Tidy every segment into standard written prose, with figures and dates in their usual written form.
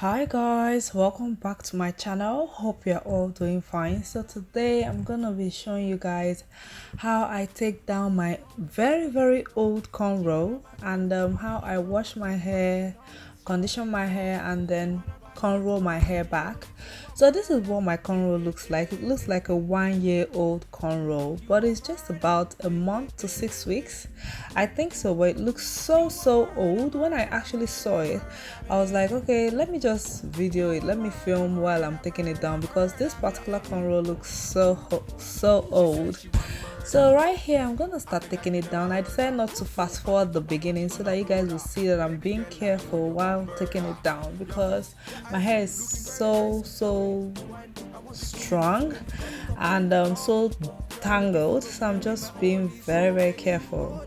Hi guys, welcome back to my channel. Hope you're all doing fine. So today I'm gonna be showing you guys how I take down my very old cornrow and how I wash my hair, condition my hair, and then cornrow my hair back. So this is what my cornrow looks like. It looks like a 1-year-old cornrow, but it's just about a month to 6 weeks, I think so. But it looks so old. When I actually saw it, I was like, okay, let me just video it, let me film while I'm taking it down, because this particular cornrow looks so old. So right here I'm gonna start taking it down. I decided not to fast forward the beginning so that you guys will see that I'm being careful while taking it down, because my hair is so strong and so tangled, so I'm just being very careful.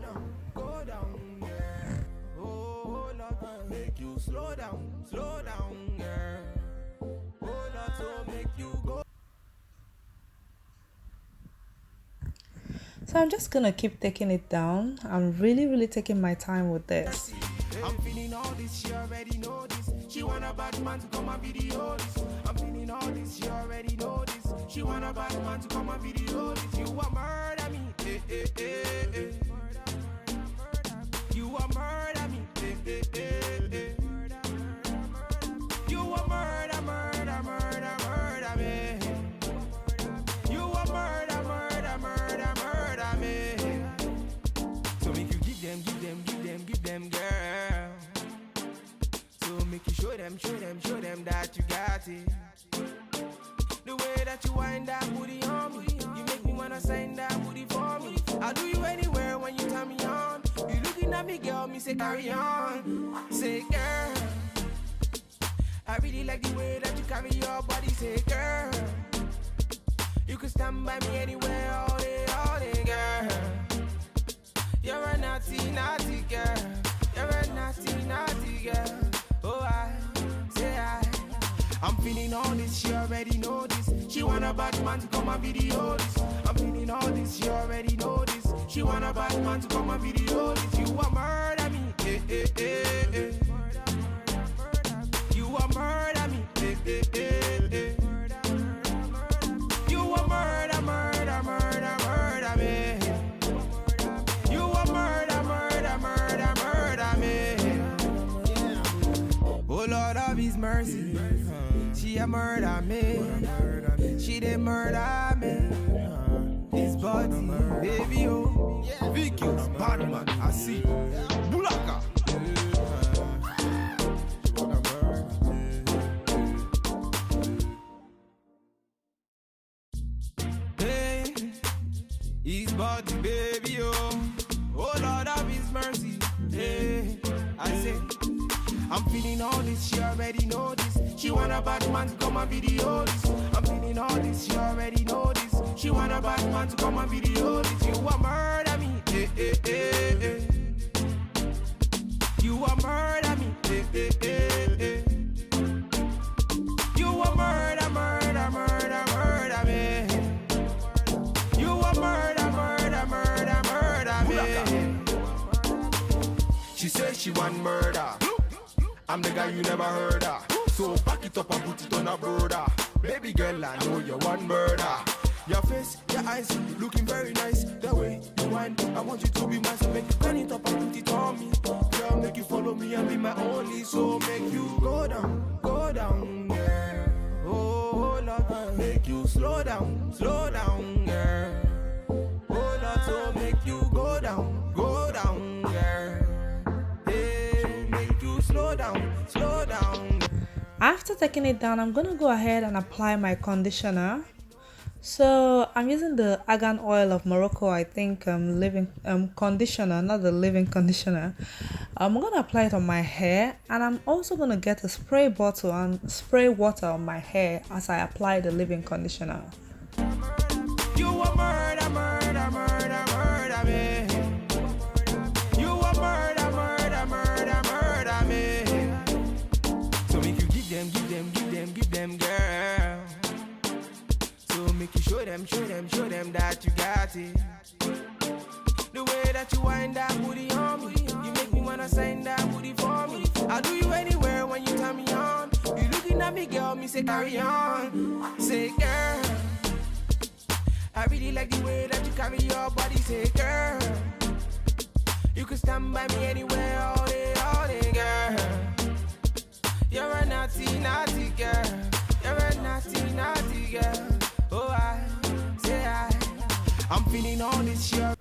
So I'm just gonna keep taking it down. I'm really taking my time with this. I'm feeling all this, she already know this. She want a bad man to come and video this. I'm feeling all this, she already know this. She want a bad man to come and video this. You a murder me, You a murder me, You a murder me. You a murder me. So make you give them, girl. So make you show them that you got it. The way that you wind that booty on me, you make me wanna sign that booty for me. I'll do you anywhere when you turn me on. You looking at me, girl, me say carry on. Say girl, I really like the way that you carry your body. Say girl, you can stand by me anywhere all day, girl. You're a naughty girl. You're a naughty girl. Oh, I'm feeling all this, she already know this. She want a bad man to come and video this. I'm feeling all this, she already know this. She want a bad man to come and video this. You a murder me, You a murder me, You a murder me. You a murder me. Oh Lord of His mercy, she a murder me. She dey murder me. This body, baby, oh. Vicky, bad man, I see. Bulaka. Hey, his body, baby, oh. Oh Lord of His mercy. Hey, I say, I'm feeling all this, she already know this. She want a bad man to come and video this. I'm feeling all this, she already know this. She want a bad man to come and video this. You a murder me, You a murder me, You a murder me. You a murder me. She says she want murder. I'm the guy you never heard of. So back it up and put it on a brother. Baby girl, I know you're one murder. Your face, your eyes, looking very nice. The way you whine, I want you to be mine. So make you turn it up and put it on me. Girl, make you follow me and be my only. So make you go down, girl. Oh Lord, make you slow down, girl. Oh Lord, so make you go down, girl. Hey, make you slow down. After taking it down, I'm gonna go ahead and apply my conditioner. So I'm using the argan oil of Morocco, I think, living conditioner, not the living conditioner. I'm gonna apply it on my hair, and I'm also gonna get a spray bottle and spray water on my hair as I apply the living conditioner. You a murder me. You a murder me. So make you give them, girl. So make you show them that you got it. The way that you wind that booty on me, you make me wanna sign that booty for me. I'll do you anywhere when you turn me on. You at me, girl, me say carry on. Say, girl, I really like the way that you carry your body. Say, girl, you can stand by me anywhere, all day, girl. You're a naughty, naughty girl. You're a naughty, naughty girl. Oh, I'm feeling all this shit.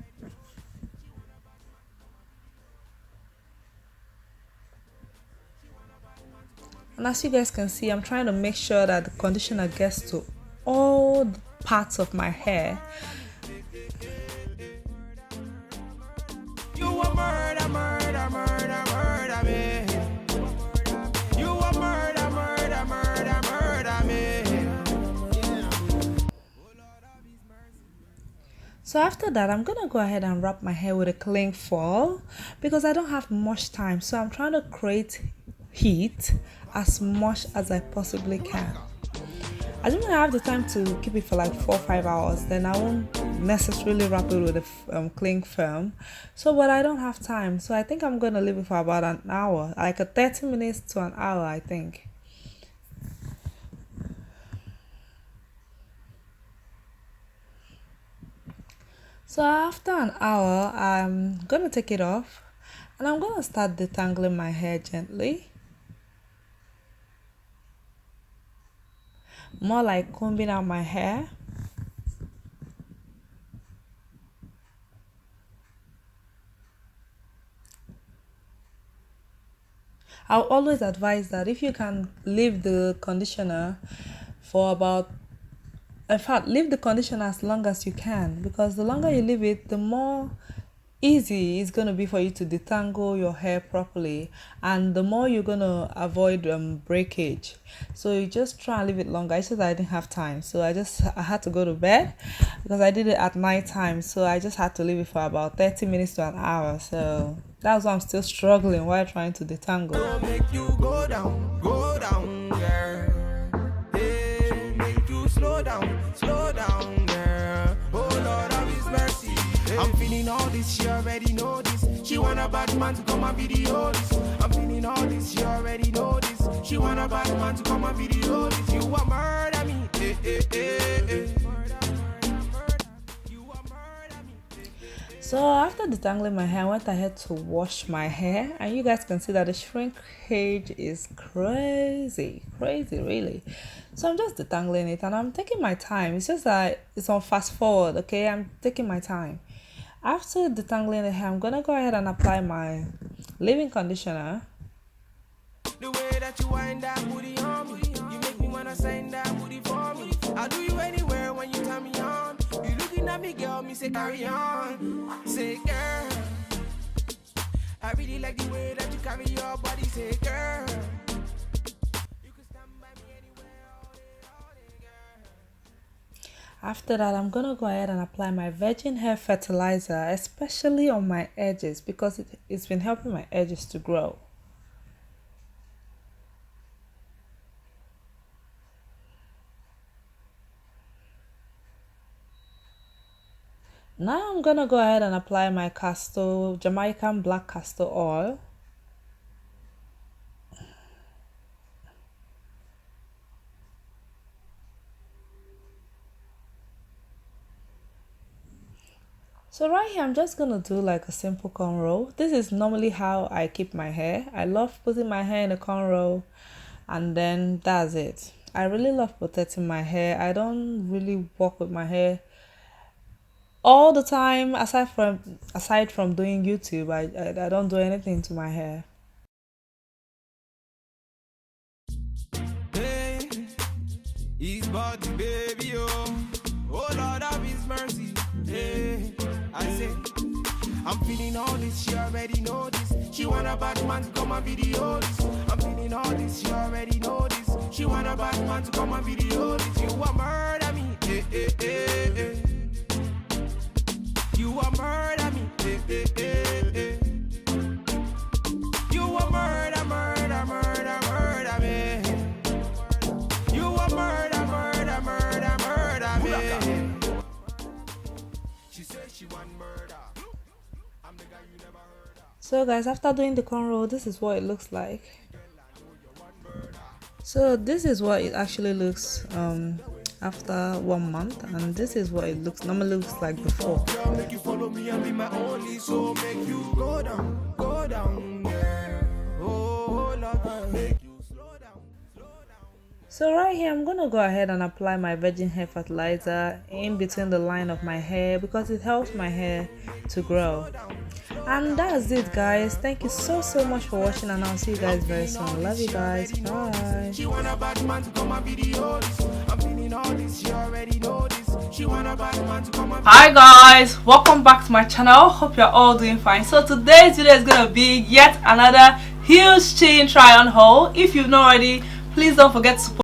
And as you guys can see, I'm trying to make sure that the conditioner gets to all the parts of my hair. You a murder, murder, murder, murder me. You a murder, murder, murder, murder me. So after that, I'm gonna go ahead and wrap my hair with a cling foil because I don't have much time. So I'm trying to create heat as much as I possibly can. Assuming I have the time to keep it for like 4 or 5 hours, then I won't necessarily wrap it with a cling film. So, but I don't have time, so I think I'm gonna leave it for about an hour, like a 30 minutes to an hour, I think. So after an hour, I'm gonna take it off and I'm gonna start detangling my hair gently. More like combing out my hair. I'll always advise that if you can leave the conditioner for about, in fact, leave the conditioner as long as you can, because the longer you leave it, the more easy it's going to be for you to detangle your hair properly, and the more you're going to avoid breakage. So you just try and leave it longer. It's just that I didn't have time, so I had to go to bed because I did it at night time, so I just had to leave it for about 30 minutes to an hour. So that's why I'm still struggling while trying to detangle. I'll make you go down, girl. Hey, make you slow down, girl. Oh Lord of His mercy. Hey. I'm feeling all this, she already know this. She want a bad man to come and video this. I'm feeling all this, she already know this. She want a bad man to come and video this. You a murder me, eh, eh, eh, eh. So after detangling my hair, I went ahead to wash my hair, and you guys can see that the shrinkage is crazy really. So I'm just detangling it and I'm taking my time. It's just that it's on fast forward, okay? I'm taking my time. After detangling the hair, I'm gonna go ahead and apply my leave-in conditioner. The way that you wind that booty on me, you make me wanna sign that booty for me. I'll do you anywhere when you turn me on. You looking at me, girl, me say carry on. Say, girl, I really like the way that you carry your body. Say, girl, you can stand by me anywhere, all day, girl. After that, I'm gonna go ahead and apply my virgin hair fertilizer, especially on my edges, because it's been helping my edges to grow. Now I'm gonna go ahead and apply my Jamaican black castor oil. So right here, I'm just gonna do like a simple cornrow. This is normally how I keep my hair. I love putting my hair in a cornrow, and then that's it. I really love protecting my hair. I don't really work with my hair all the time, aside from doing YouTube. I don't do anything to my hair. Hey, His body, baby, oh Lord of His mercy. Hey, I say, I'm feeling all this, she already know this. She want a bad man to come and video this. I'm feeling all this, she already know this. She want a bad man to come and video this. You a murder me, eh, eh, eh, eh. You a murder me, eh, eh, eh, eh. You a murder, murder, murder, murder me. You a murder, murder, murder, murder me. She said she want murder. I'm the guy you never heard of. So guys, after doing the cornrow, this is what it looks like. So this is what it actually looks after 1 month, and this is what it normally looks like before. Make you follow me and be my only, so make you go down, yeah. Oh, Lord, make you slow down. So right here, I'm gonna go ahead and apply my virgin hair fertilizer in between the line of my hair because it helps my hair to grow. And that's it, guys. Thank you so much for watching, and I'll see you guys very soon. Love you guys. Bye. She want a bad man to come and videos. I'm feeling all this, she already know this. She want a bad man to come and. Hi guys, welcome back to my channel. Hope you're all doing fine. So today's video is gonna be yet another huge chain try on haul. If you've not already, please don't forget to support